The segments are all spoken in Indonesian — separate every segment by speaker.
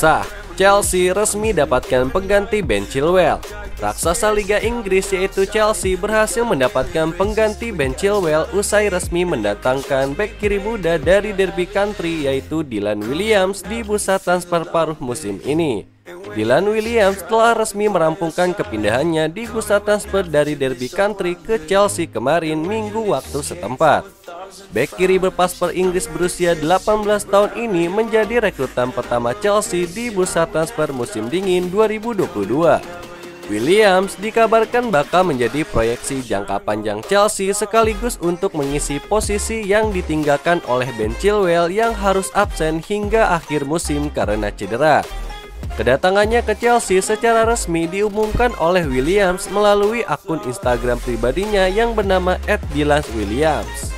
Speaker 1: Sah, Chelsea resmi dapatkan pengganti Ben Chilwell. Raksasa Liga Inggris yaitu Chelsea berhasil mendapatkan pengganti Ben Chilwell usai resmi mendatangkan bek kiri muda dari Derby County yaitu Dylan Williams di bursa transfer paruh musim ini. Dylan Williams telah resmi merampungkan kepindahannya di bursa transfer dari Derby County ke Chelsea kemarin Minggu waktu setempat. Bek kiri berpaspor Inggris berusia 18 tahun ini menjadi rekrutan pertama Chelsea di bursa transfer musim dingin 2022. Williams dikabarkan bakal menjadi proyeksi jangka panjang Chelsea sekaligus untuk mengisi posisi yang ditinggalkan oleh Ben Chilwell yang harus absen hingga akhir musim karena cedera. Kedatangannya ke Chelsea secara resmi diumumkan oleh Williams melalui akun Instagram pribadinya yang bernama @DylanWilliams.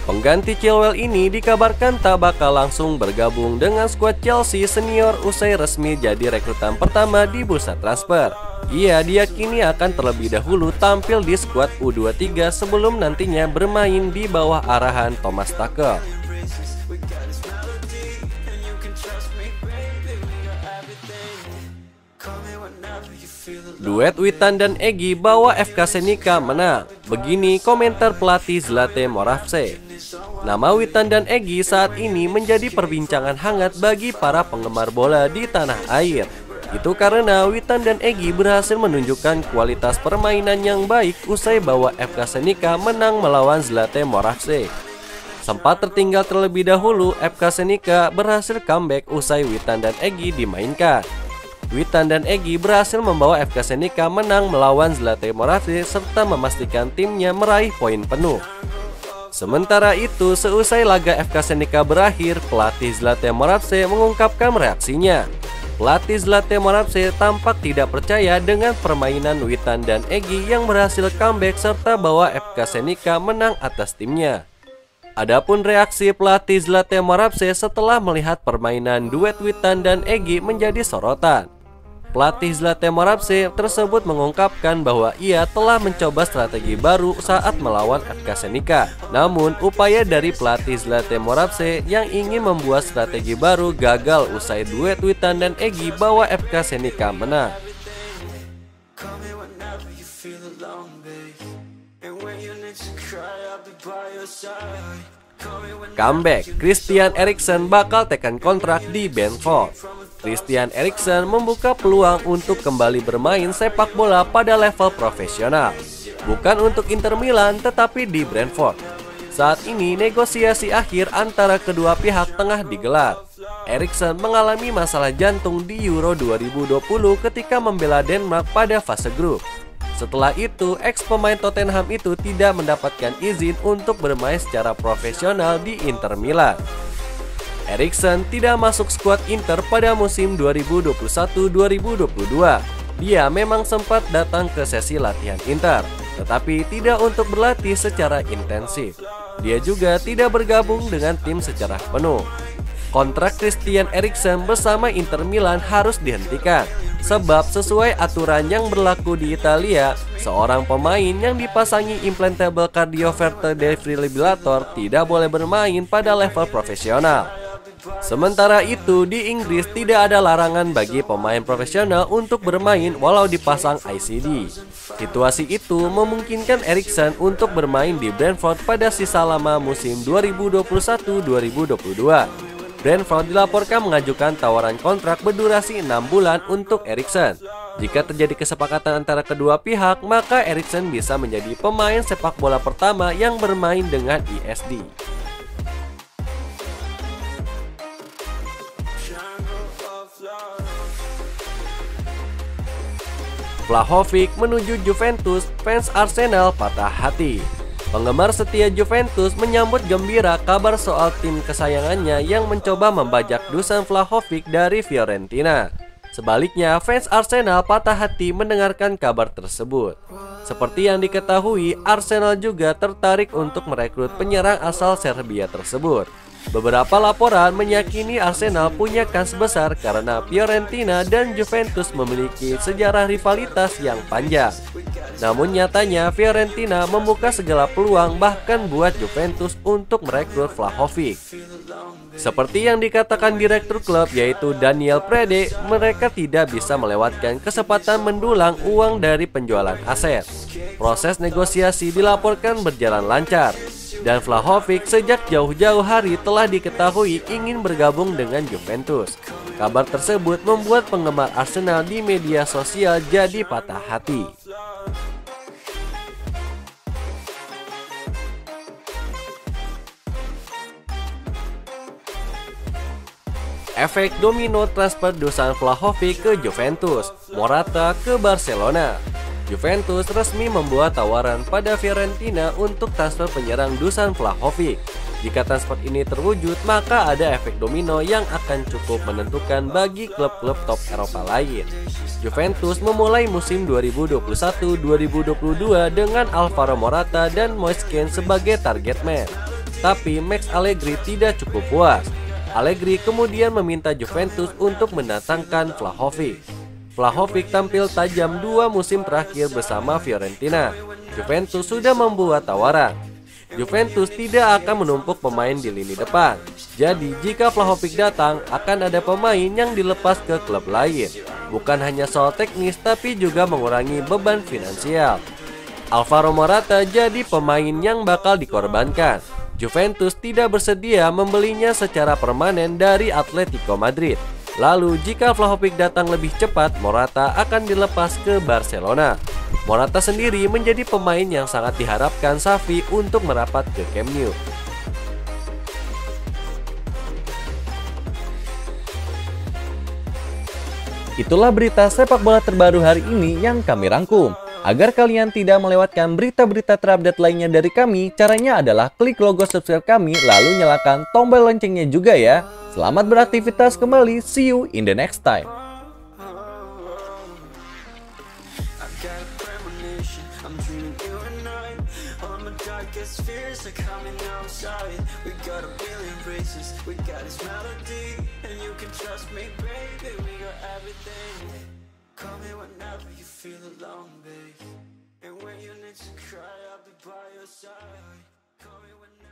Speaker 1: Pengganti Chilwell ini dikabarkan tak bakal langsung bergabung dengan skuad Chelsea senior usai resmi jadi rekrutan pertama di bursa transfer. Ia diyakini akan terlebih dahulu tampil di skuad U23 sebelum nantinya bermain di bawah arahan Thomas Tuchel. Duet Witan dan Egy bawa FK Senica menang. Begini komentar pelatih Zlate Moravce. Nama Witan dan Egy saat ini menjadi perbincangan hangat bagi para penggemar bola di tanah air. Itu karena Witan dan Egy berhasil menunjukkan kualitas permainan yang baik usai bawa FK Senica menang melawan Zlate Moravce. Sempat tertinggal terlebih dahulu, FK Senica berhasil comeback usai Witan dan Egy dimainkan. Witan dan Egy berhasil membawa FK Senica menang melawan Zlate Moravce serta memastikan timnya meraih poin penuh. Sementara itu, seusai laga FK Senica berakhir, pelatih Zlate Moravce mengungkapkan reaksinya. Pelatih Zlate Moravce tampak tidak percaya dengan permainan Witan dan Egy yang berhasil comeback serta bawa FK Senica menang atas timnya. Adapun reaksi pelatih Zlate Moravce setelah melihat permainan duet Witan dan Egy menjadi sorotan. Pelatih Zlate Moravce tersebut mengungkapkan bahwa ia telah mencoba strategi baru saat melawan FK Senica. Namun, upaya dari pelatih Zlate Moravce yang ingin membuat strategi baru gagal usai duet Witan dan Egy bawa FK Senica menang. Comeback, Christian Eriksen bakal tekan kontrak di Brentford. Christian Eriksen membuka peluang untuk kembali bermain sepak bola pada level profesional. Bukan untuk Inter Milan tetapi di Brentford. Saat ini negosiasi akhir antara kedua pihak tengah digelar. Eriksen mengalami masalah jantung di Euro 2020 ketika membela Denmark pada fase grup. Setelah itu, ex-pemain Tottenham itu tidak mendapatkan izin untuk bermain secara profesional di Inter Milan. Eriksen tidak masuk skuad Inter pada musim 2021-2022. Dia memang sempat datang ke sesi latihan Inter, tetapi tidak untuk berlatih secara intensif. Dia juga tidak bergabung dengan tim secara penuh. Kontrak Christian Eriksen bersama Inter Milan harus dihentikan, sebab sesuai aturan yang berlaku di Italia, seorang pemain yang dipasangi implantable cardioverter defibrillator tidak boleh bermain pada level profesional. Sementara itu, di Inggris tidak ada larangan bagi pemain profesional untuk bermain walau dipasang ICD. Situasi itu memungkinkan Eriksen untuk bermain di Brentford pada sisa lama musim 2021-2022. Brentford dilaporkan mengajukan tawaran kontrak berdurasi 6 bulan untuk Eriksen. Jika terjadi kesepakatan antara kedua pihak, maka Eriksen bisa menjadi pemain sepak bola pertama yang bermain dengan ISD. Vlahovic menuju Juventus, fans Arsenal patah hati. Penggemar setia Juventus menyambut gembira kabar soal tim kesayangannya yang mencoba membajak Dusan Vlahovic dari Fiorentina. Sebaliknya, fans Arsenal patah hati mendengarkan kabar tersebut. Seperti yang diketahui, Arsenal juga tertarik untuk merekrut penyerang asal Serbia tersebut. Beberapa laporan meyakini Arsenal punya kans besar karena Fiorentina dan Juventus memiliki sejarah rivalitas yang panjang. Namun nyatanya Fiorentina membuka segala peluang bahkan buat Juventus untuk merekrut Vlahovic. Seperti yang dikatakan direktur klub yaitu Daniel Prede, mereka tidak bisa melewatkan kesempatan mendulang uang dari penjualan aset. Proses negosiasi dilaporkan berjalan lancar. Dan Vlahovic sejak jauh-jauh hari telah diketahui ingin bergabung dengan Juventus. Kabar tersebut membuat penggemar Arsenal di media sosial jadi patah hati. Efek domino transfer Dusan Vlahovic ke Juventus, Morata ke Barcelona. Juventus resmi membuat tawaran pada Fiorentina untuk transfer penyerang Dusan Vlahovic. Jika transfer ini terwujud, maka ada efek domino yang akan cukup menentukan bagi klub-klub top Eropa lain. Juventus memulai musim 2021-2022 dengan Alvaro Morata dan Moise Kean sebagai target man. Tapi Max Allegri tidak cukup puas. Allegri kemudian meminta Juventus untuk mendatangkan Vlahovic. Vlahovic tampil tajam 2 musim terakhir bersama Fiorentina. Juventus sudah membuat tawaran. Juventus tidak akan menumpuk pemain di lini depan. Jadi jika Vlahovic datang, akan ada pemain yang dilepas ke klub lain. Bukan hanya soal teknis, tapi juga mengurangi beban finansial. Alvaro Morata jadi pemain yang bakal dikorbankan. Juventus tidak bersedia membelinya secara permanen dari Atletico Madrid. Lalu jika Vlahovic datang lebih cepat, Morata akan dilepas ke Barcelona. Morata sendiri menjadi pemain yang sangat diharapkan Xavi untuk merapat ke Camp Nou.
Speaker 2: Itulah berita sepak bola terbaru hari ini yang kami rangkum. Agar kalian tidak melewatkan berita-berita terupdate lainnya dari kami, caranya adalah klik logo subscribe kami lalu nyalakan tombol loncengnya juga ya. Selamat beraktivitas kembali, see you in the next time.
Speaker 3: Call me whenever you feel alone, babe. And when you need to cry, I'll be by your side. Call me whenever